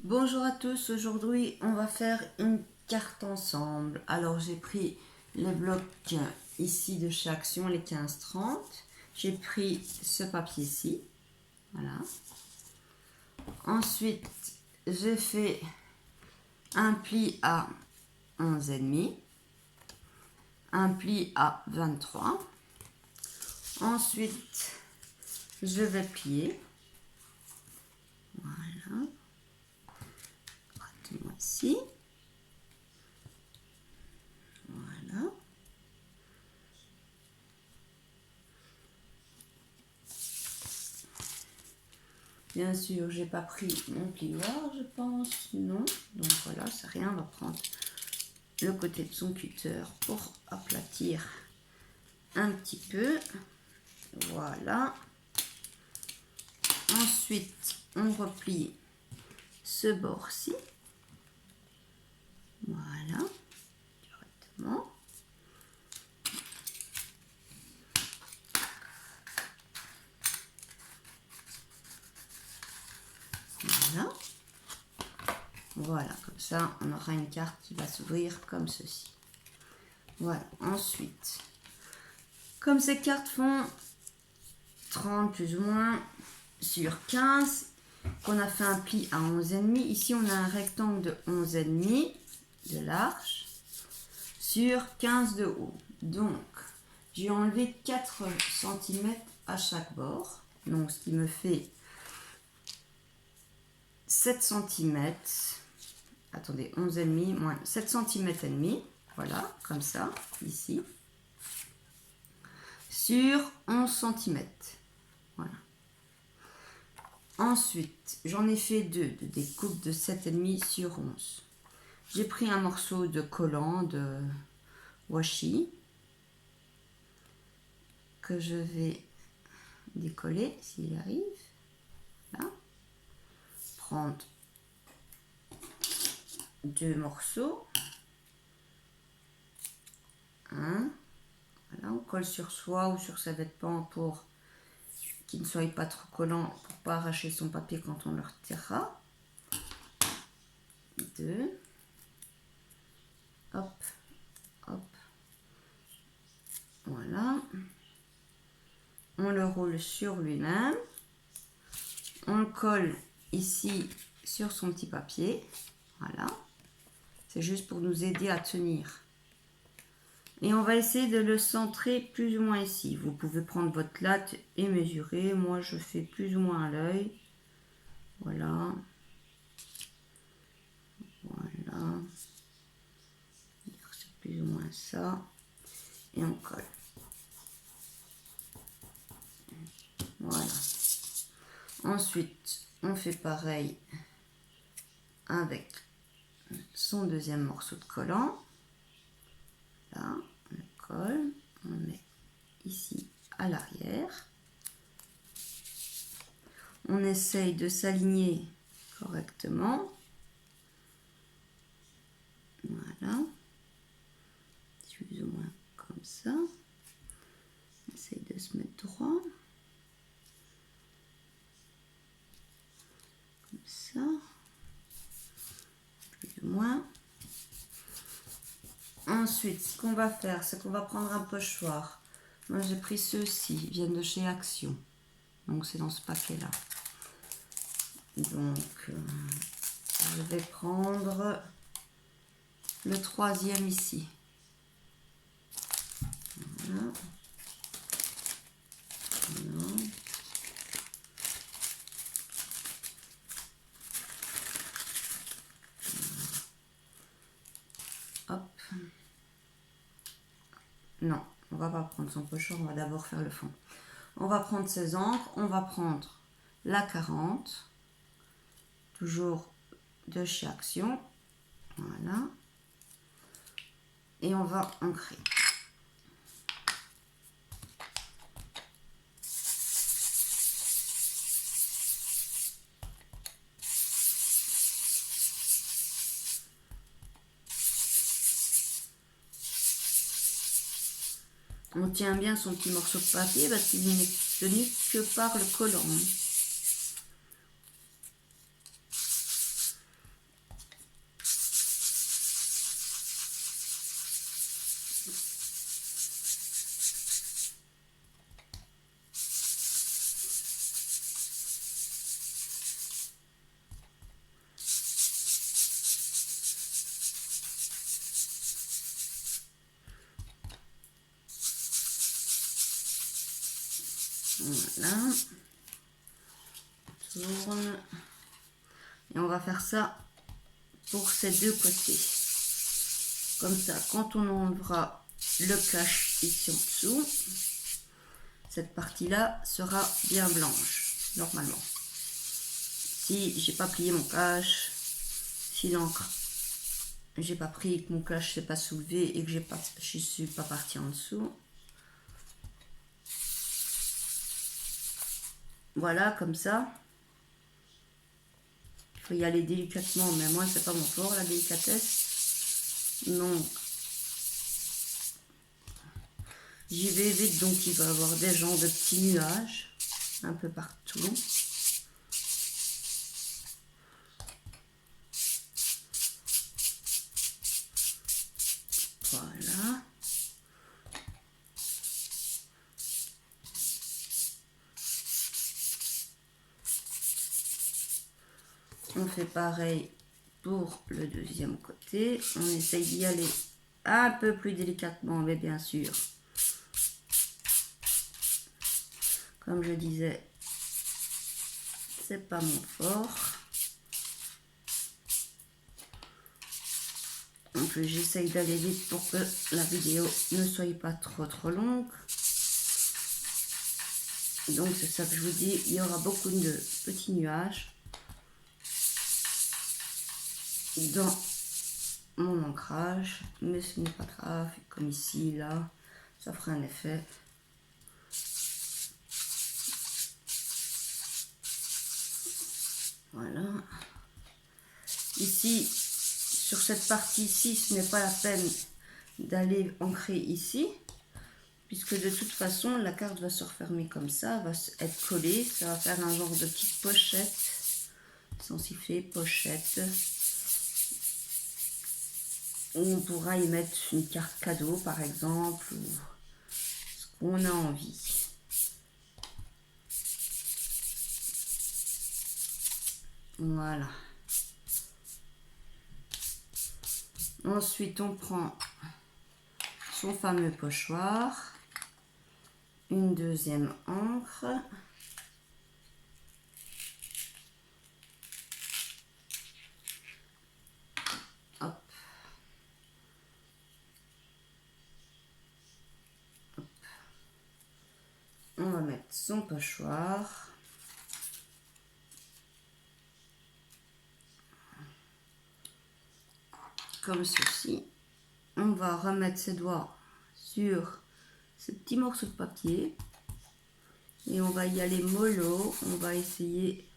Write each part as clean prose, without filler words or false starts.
Bonjour à tous, aujourd'hui on va faire une carte ensemble. Alors j'ai pris les blocs ici de chez Action, les 15-30. J'ai pris ce papier-ci, voilà. Ensuite j'ai fait un pli à 11,5, un pli à 23. Ensuite je vais plier, voilà. Moi ici, voilà. Bien sûr, j'ai pas pris mon plioir, je pense, non. Donc voilà, c'est rien, on va prendre le côté de son cutter pour aplatir un petit peu. Voilà. Ensuite, on replie ce bord-ci. Voilà, directement. Voilà. Voilà, comme ça, on aura une carte qui va s'ouvrir comme ceci. Voilà, ensuite, comme ces cartes font 30 plus ou moins sur 15, qu'on a fait un pli à 11,5, ici on a un rectangle de 11,5 de large sur 15 de haut. Donc, j'ai enlevé 4 cm à chaque bord, donc ce qui me fait 7 cm, attendez, 11,5 moins 7 cm et demi, voilà, comme ça, ici, sur 11 cm, voilà. Ensuite, j'en ai fait deux de découpe de 7,5 sur 11. J'ai pris un morceau de collant de washi que je vais décoller s'il arrive. Là. Prendre deux morceaux. Un. Voilà, on colle sur soi ou sur sa vêtement pour qu'il ne soit pas trop collant pour pas arracher son papier quand on le retirera. Deux. Hop, hop. Voilà. On le roule sur lui-même. On le colle ici sur son petit papier. Voilà. C'est juste pour nous aider à tenir. Et on va essayer de le centrer plus ou moins ici. Vous pouvez prendre votre latte et mesurer. Moi, je fais plus ou moins à l'œil. Voilà. Voilà. C'est plus ou moins ça. Et on colle. Voilà. Ensuite, on fait pareil avec son deuxième morceau de collant. Là, on le colle. On le met ici à l'arrière. On essaye de s'aligner correctement. Voilà. Plus ou moins comme ça. On essaye de se mettre droit. Comme ça. Plus ou moins. Ensuite, ce qu'on va faire, c'est qu'on va prendre un pochoir. Moi, j'ai pris ceux-ci, ils viennent de chez Action. Donc, c'est dans ce paquet-là. Donc, je vais prendre le troisième ici. Voilà. Voilà. Hop. Non, on va pas prendre son pochoir, on va d'abord faire le fond. On va prendre ses encres, on va prendre la 40, toujours de chez Action. Voilà. Et on va ancrer. On tient bien son petit morceau de papier parce qu'il n'est tenu que par le collant. Voilà. Tourne. Et on va faire ça pour ces deux côtés. Comme ça, quand on enlèvera le cache ici en dessous, cette partie-là sera bien blanche, normalement. Si j'ai pas plié mon cache, si l'encre, j'ai pas pris, que mon cache s'est pas soulevé et que je suis pas partie en dessous. Voilà, comme ça. Il faut y aller délicatement, mais moi, c'est pas mon fort, la délicatesse. Donc, j'y vais vite, donc il va y avoir des genres de petits nuages, un peu partout. Voilà. On fait pareil pour le deuxième côté. On essaye d'y aller un peu plus délicatement, mais bien sûr, comme je disais, c'est pas mon fort. Donc j'essaye d'aller vite pour que la vidéo ne soit pas trop longue. Donc c'est ça que je vous dis, il y aura beaucoup de petits nuages dans mon ancrage, mais ce n'est pas grave, comme ici, là, ça fera un effet. Voilà. Ici, sur cette partie-ci, ce n'est pas la peine d'aller ancrer ici, puisque de toute façon, la carte va se refermer comme ça, va être collée, ça va faire un genre de petite pochette, sans siffler, pochette. On pourra y mettre une carte cadeau par exemple, ou ce qu'on a envie. Voilà. Ensuite on prend son fameux pochoir, une deuxième encre. Hop. On va mettre son pochoir. Comme ceci. On va remettre ses doigts sur ce petit morceau de papier. Et on va y aller mollo. On va essayer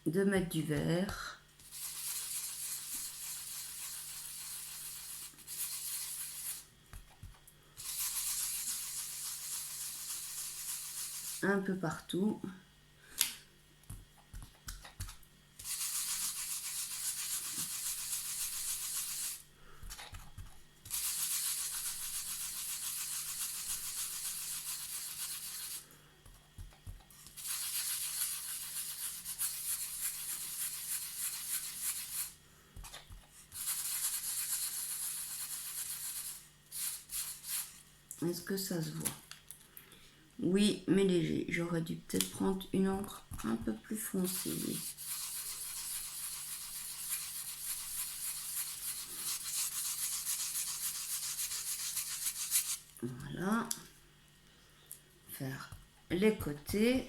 de mettre du vert. Un peu partout. Est-ce que ça se voit? Oui, mais léger. J'aurais dû peut-être prendre une encre un peu plus foncée. Voilà. Faire les côtés.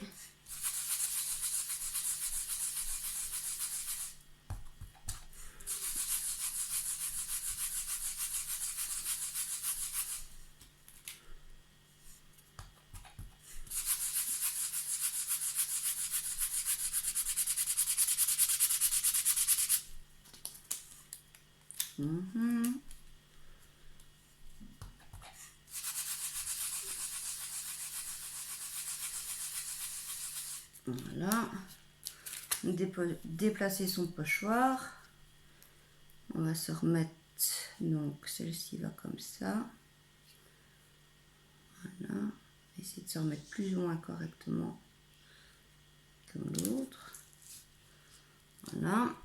Voilà. Déplacer son pochoir. On va se remettre. Donc celle-ci va comme ça. Voilà. Essayer de se remettre plus ou moins correctement comme l'autre. Voilà.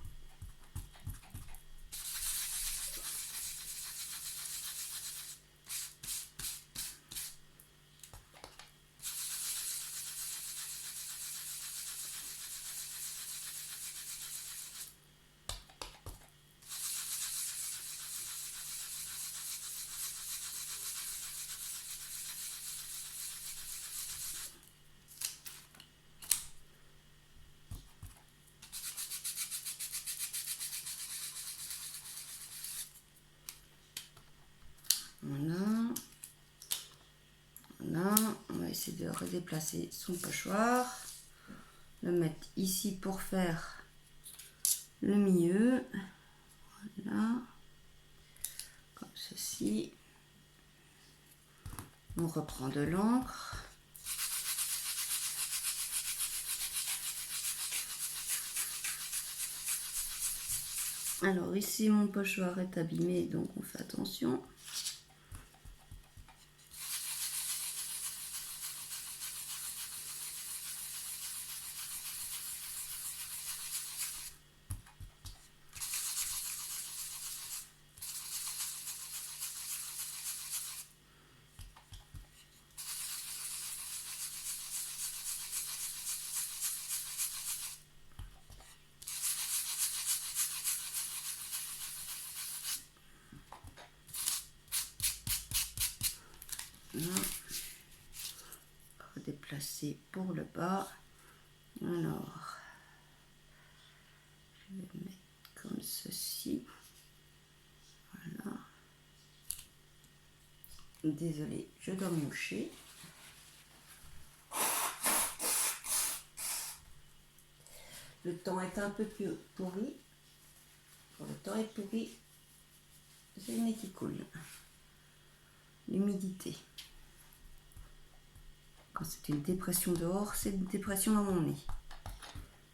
redéplacer son pochoir, le mettre ici pour faire le milieu, voilà, comme ceci. On reprend de l'encre. Alors ici mon pochoir est abîmé, donc on fait attention. Redéplacer pour le bas. Alors, je vais mettre comme ceci. Voilà. Désolée, je dois me moucher. Le temps est un peu plus pourri. Quand le temps est pourri, c'est le nez qui coule. L'humidité. Quand c'est une dépression dehors, c'est une dépression dans mon nez.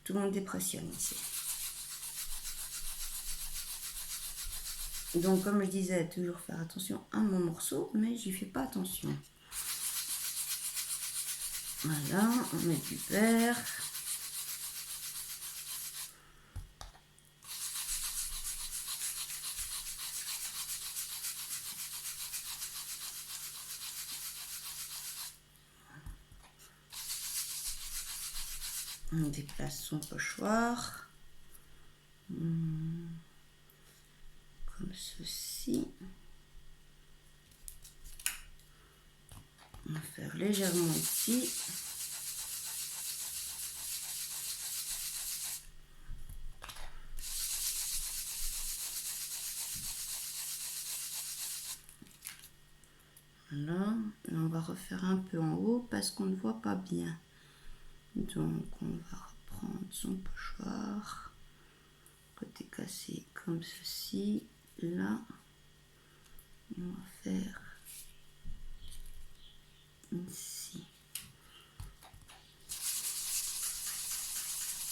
Tout le monde dépressionne ici. Donc comme je disais, toujours faire attention à mon morceau, mais j'y fais pas attention. Voilà, on met du vert. On déplace son pochoir. Comme ceci. On va faire légèrement ici. Voilà, et on va refaire un peu en haut parce qu'on ne voit pas bien. Donc on va reprendre son pochoir, côté cassé comme ceci, là. Et on va faire ici.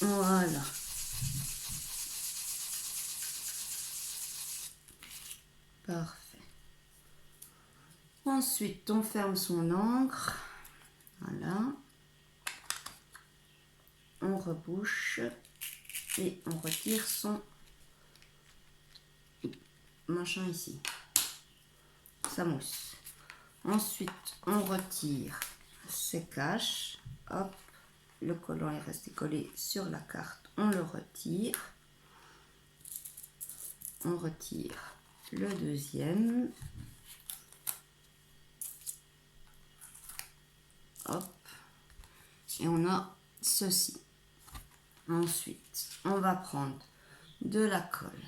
Voilà. Parfait. Ensuite, on ferme son encre. Voilà. On rebouche et on retire son machin ici. Sa mousse. Ensuite, on retire ses caches. Hop. Le collant est resté collé sur la carte. On le retire. On retire le deuxième. Hop. Et on a ceci. Ensuite, on va prendre de la colle.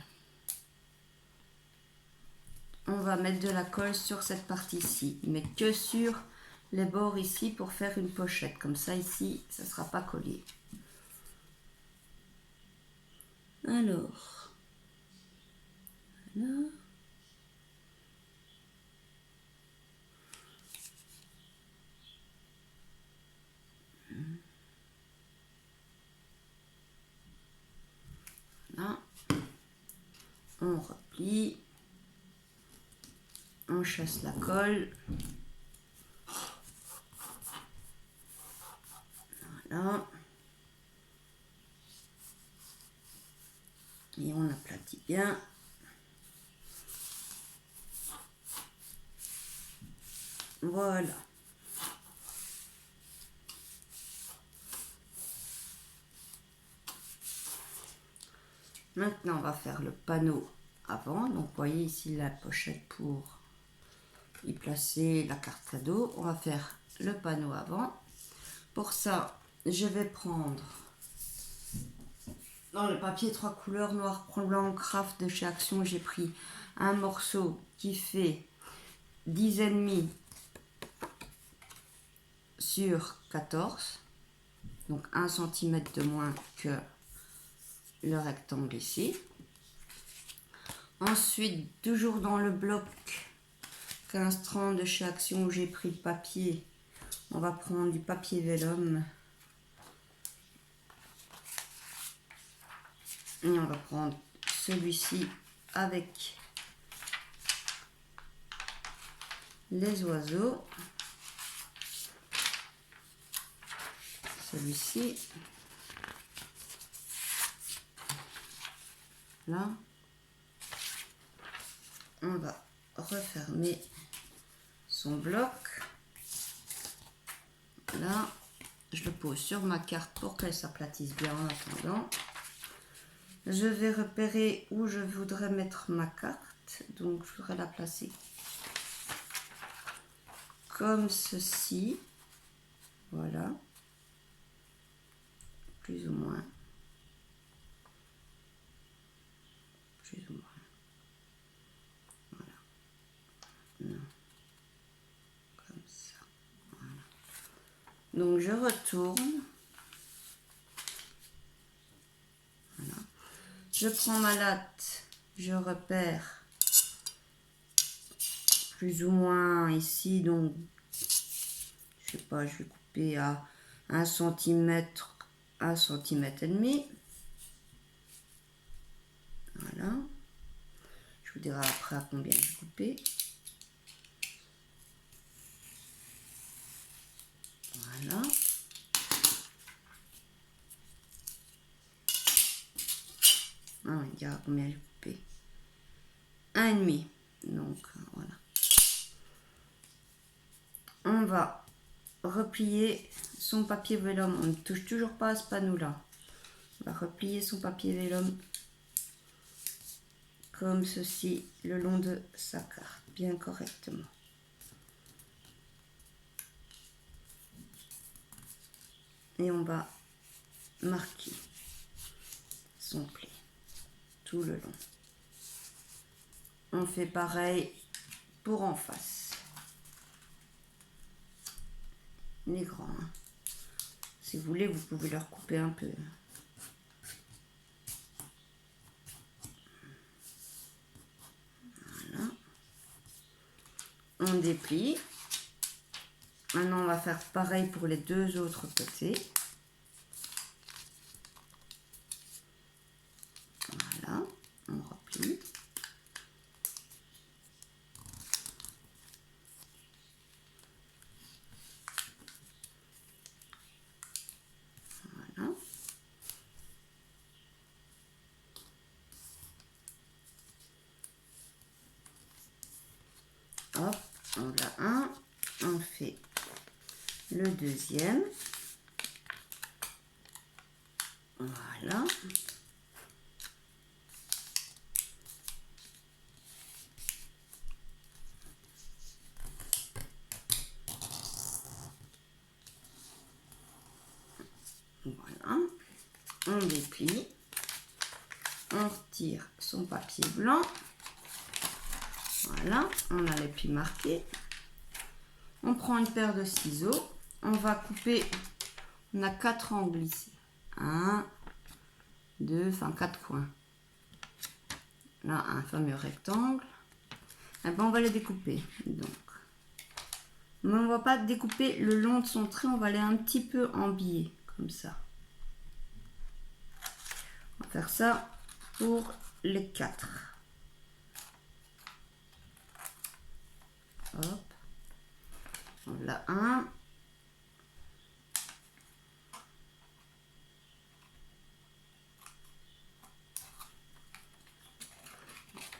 On va mettre de la colle sur cette partie-ci, mais que sur les bords ici pour faire une pochette. Comme ça, ici, ça ne sera pas collé. Alors, voilà. Voilà. On replie. On chasse la colle. Voilà. Et on aplatit bien. Voilà. Maintenant, on va faire le panneau avant. Donc, vous voyez ici la pochette pour y placer la carte cadeau. On va faire le panneau avant. Pour ça, je vais prendre dans le papier 3 couleurs, noir, blanc, craft de chez Action. J'ai pris un morceau qui fait 10,5 sur 14, donc 1 cm de moins que le rectangle ici. Ensuite, toujours dans le bloc 15-30 de chez Action où j'ai pris le papier, on va prendre du papier vélum et on va prendre celui-ci avec les oiseaux, celui-ci, là, on va refermer son bloc, là, je le pose sur ma carte pour qu'elle s'aplatisse bien en attendant. Je vais repérer où je voudrais mettre ma carte, donc je voudrais la placer comme ceci, voilà, plus ou moins, voilà, non, comme ça, voilà. Donc je retourne, voilà, je prends ma latte, je repère plus ou moins ici, donc je sais pas, je vais couper à 1 cm, 1 cm et demi. Voilà. Je vous dirai après à combien j'ai coupé. Voilà. Ah, on dira combien j'ai coupé. 1,5. Donc voilà. On va replier son papier vélum. On ne touche toujours pas à ce panneau là. On va replier son papier vélum comme ceci le long de sa carte, bien correctement. Et on va marquer son pli tout le long. On fait pareil pour en face. Les grands. Hein. Si vous voulez, vous pouvez leur couper un peu. Voilà. On déplie. Maintenant, on va faire pareil pour les deux autres côtés. Voilà. On replie. Voilà. Hop, on a un. On fait le deuxième. Voilà. Voilà. On déplie. On retire son papier blanc. Voilà, on a les plis marqués. On prend une paire de ciseaux. On va couper. On a 4 angles ici. 1, 2, enfin 4 coins. Là, un fameux rectangle. Et ben, on va les découper. Donc, mais on ne va pas découper le long de son trait. On va aller un petit peu en biais, comme ça. On va faire ça pour les 4. Hop. On a un.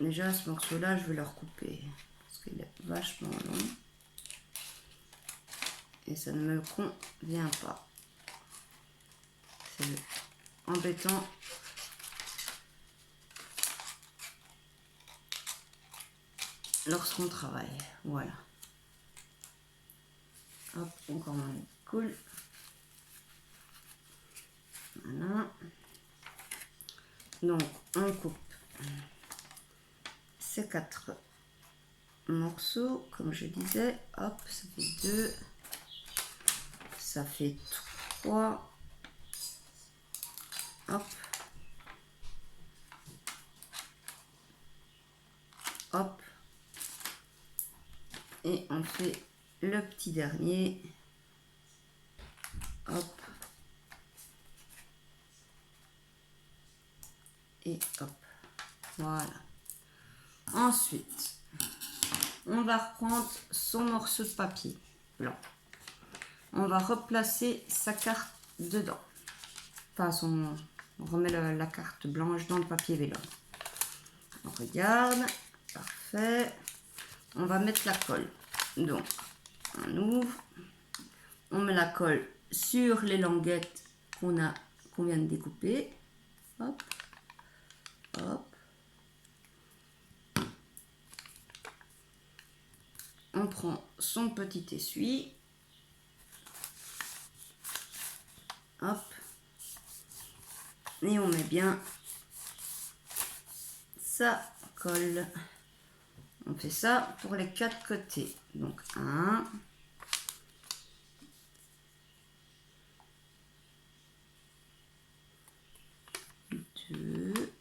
Déjà, ce morceau-là, je vais le recouper. Parce qu'il est vachement long. Et ça ne me convient pas. C'est embêtant. Lorsqu'on travaille. Voilà. Hop, encore moins cool. Voilà. Donc, on coupe ces 4 morceaux, comme je disais. Hop, ça fait 2. ça fait 3. Hop. Hop. Et on fait le petit dernier. Hop. Et hop. Voilà. Ensuite, on va reprendre son morceau de papier blanc. On va replacer sa carte dedans. Enfin, on remet la carte blanche dans le papier vélon. On regarde. Parfait. On va mettre la colle. Donc, on ouvre. On met la colle sur les languettes qu'on vient de découper. Hop. Hop. On prend son petit essuie. Hop. Et on met bien sa colle. On fait ça pour les 4 côtés. Donc 1, 2,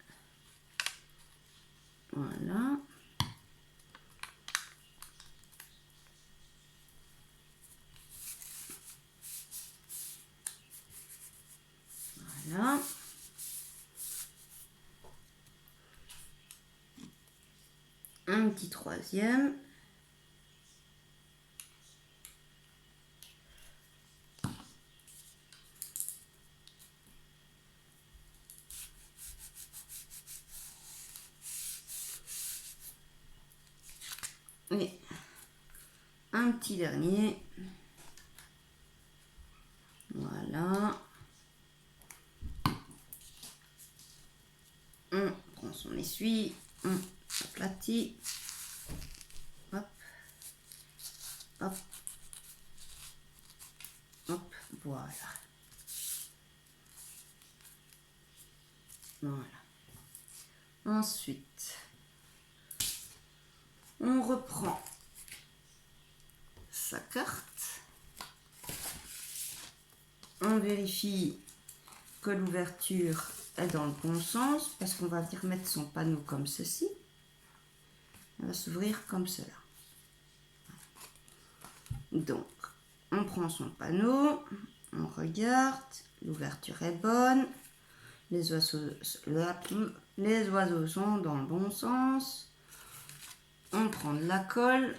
voilà. Voilà. Un petit troisième. Et un petit dernier. Voilà. On prend son essuie, on aplatit. Hop. Hop. Hop. Voilà. Voilà. Ensuite, on reprend sa carte. On vérifie que l'ouverture est dans le bon sens parce qu'on va venir mettre son panneau comme ceci. Elle va s'ouvrir comme cela. Donc, on prend son panneau, on regarde, l'ouverture est bonne, les oiseaux sont dans le bon sens. On prend de la colle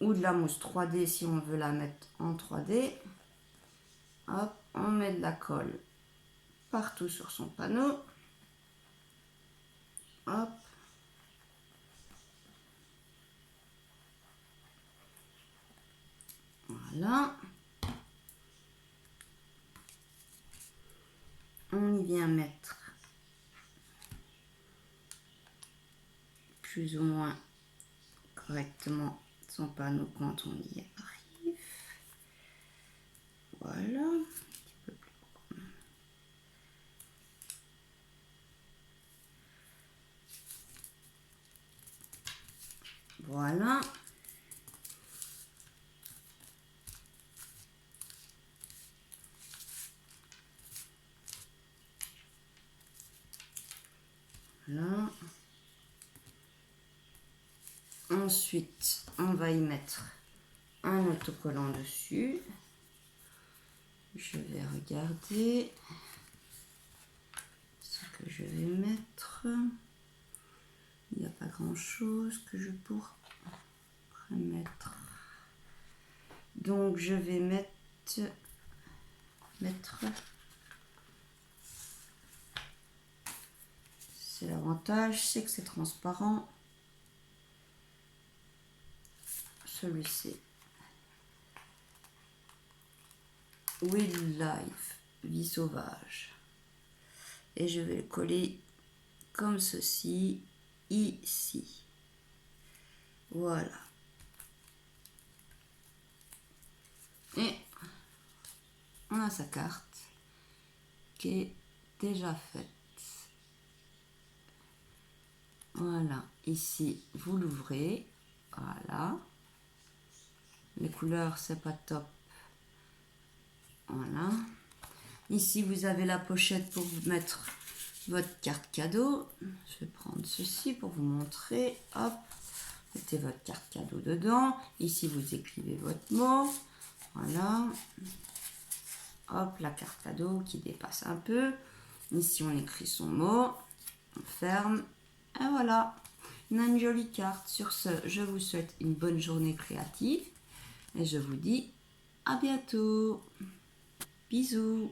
ou de la mousse 3D si on veut la mettre en 3D. Hop, on met de la colle partout sur son panneau. Hop. Voilà. On y vient mettre plus ou moins correctement son panneau quand on y arrive. Voilà. Un petit peu plus haut. Voilà. Voilà. Ensuite, on va y mettre un autocollant dessus. Je vais regarder ce que je vais mettre. Il n'y a pas grand chose que je pourrais mettre. Donc je vais mettre c'est l'avantage, c'est que c'est transparent. Celui-ci. Wildlife, vie sauvage. Et je vais le coller comme ceci, ici. Voilà. Et on a sa carte qui est déjà faite. Voilà, ici vous l'ouvrez, voilà. Les couleurs c'est pas top, Voilà. Ici, vous avez la pochette pour vous mettre votre carte cadeau. Je vais prendre ceci pour vous montrer. Hop, mettez votre carte cadeau dedans. Ici, vous écrivez votre mot. Voilà. Hop, la carte cadeau qui dépasse un peu. Ici, on écrit son mot. On ferme. Et voilà. On a une jolie carte. Sur ce, je vous souhaite une bonne journée créative. Et je vous dis à bientôt. Bisous.